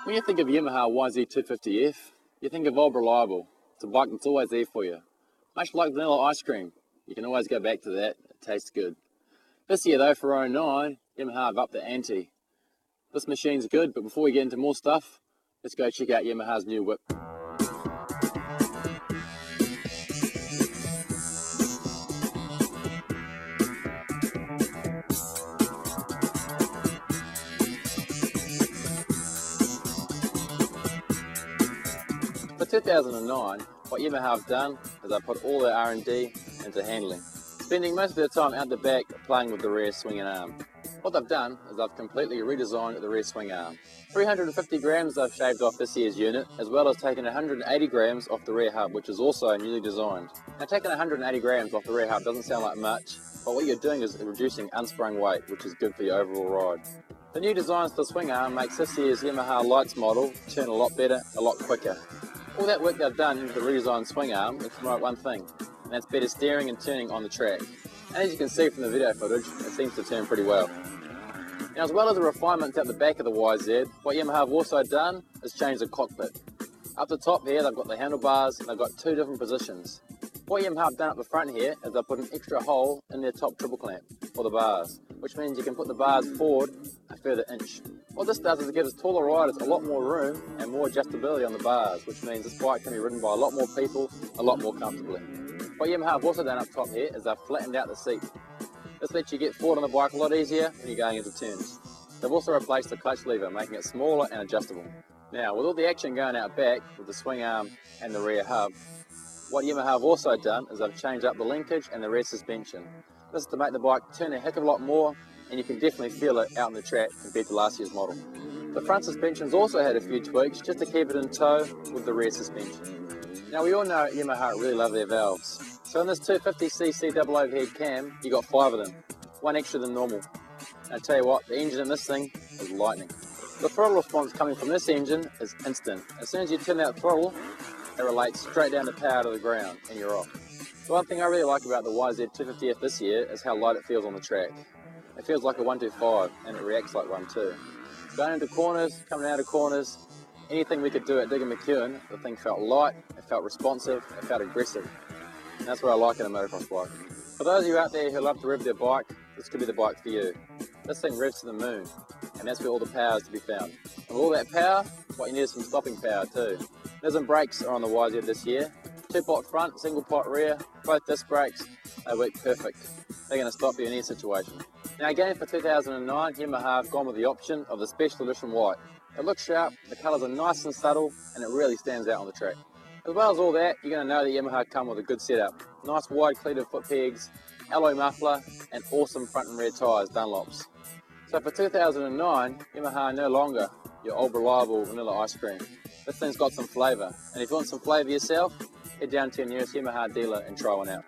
When you think of Yamaha yz250f, you think of old reliable. It's a bike that's always there for you. Much like vanilla ice cream, you can always go back to that, it tastes good. This year though, for 09, Yamaha have upped the ante. This machine's good, but before we get into more stuff, let's go check out Yamaha's new whip. For 2009, what Yamaha have done is they've put all their R&D into handling, spending most of their time out the back playing with the rear swinging arm. What they've done is they've completely redesigned the rear swing arm. 350 grams they've shaved off this year's unit, as well as taking 180 grams off the rear hub, which is also newly designed. Now taking 180 grams off the rear hub doesn't sound like much, but what you're doing is reducing unsprung weight, which is good for your overall ride. The new designs to the swing arm makes this year's Yamaha Lights model turn a lot better, a lot quicker. All that work they've done into the redesigned swing arm is to promote one thing, and that's better steering and turning on the track. And as you can see from the video footage, it seems to turn pretty well. Now, as well as the refinements at the back of the YZ, what Yamaha have also done is change the cockpit. Up the top here, they've got the handlebars, and they've got two different positions. What Yamaha have done up the front here is they've put an extra hole in their top triple clamp for the bars, which means you can put the bars forward a further inch. What this does is it gives taller riders a lot more room and more adjustability on the bars, which means this bike can be ridden by a lot more people a lot more comfortably. What Yamaha have also done up top here is they've flattened out the seat. This lets you get forward on the bike a lot easier when you're going into turns. They've also replaced the clutch lever, making it smaller and adjustable. Now, with all the action going out back with the swing arm and the rear hub, what Yamaha have also done is they've changed up the linkage and the rear suspension. This is to make the bike turn a heck of a lot more, and you can definitely feel it out on the track compared to last year's model. The front suspension's also had a few tweaks just to keep it in tow with the rear suspension. Now, we all know Yamaha really love their valves. So in this 250cc double overhead cam, you got 5 of them, one extra than normal. And I tell you what, the engine in this thing is lightning. The throttle response coming from this engine is instant. As soon as you turn that throttle, it relates straight down the power to the ground and you're off. The one thing I really like about the yz250f this year is how light it feels on the track. It feels like a 125 and it reacts like one too. Going into corners, coming out of corners, anything we could do at Digging McEwen, the thing felt light, it felt responsive, it felt aggressive. And that's what I like in a motocross bike. For those of you out there who love to rev their bike, this could be the bike for you. This thing revs to the moon, and that's where all the power is to be found. And with all that power, what you need is some stopping power too. Nissan brakes are on the YZ this year. 2-pot front, single pot rear, both disc brakes, they work perfect. They're going to stop you in any situation. Now again, for 2009, Yamaha have gone with the option of the Special Edition White. It looks sharp, the colours are nice and subtle, and it really stands out on the track. As well as all that, you're going to know that Yamaha come with a good setup. Nice wide cleated foot pegs, alloy muffler, and awesome front and rear tyres, Dunlops. So for 2009, Yamaha are no longer your old reliable vanilla ice cream. This thing's got some flavour, and if you want some flavour yourself, head down to your nearest Yamaha dealer and try one out.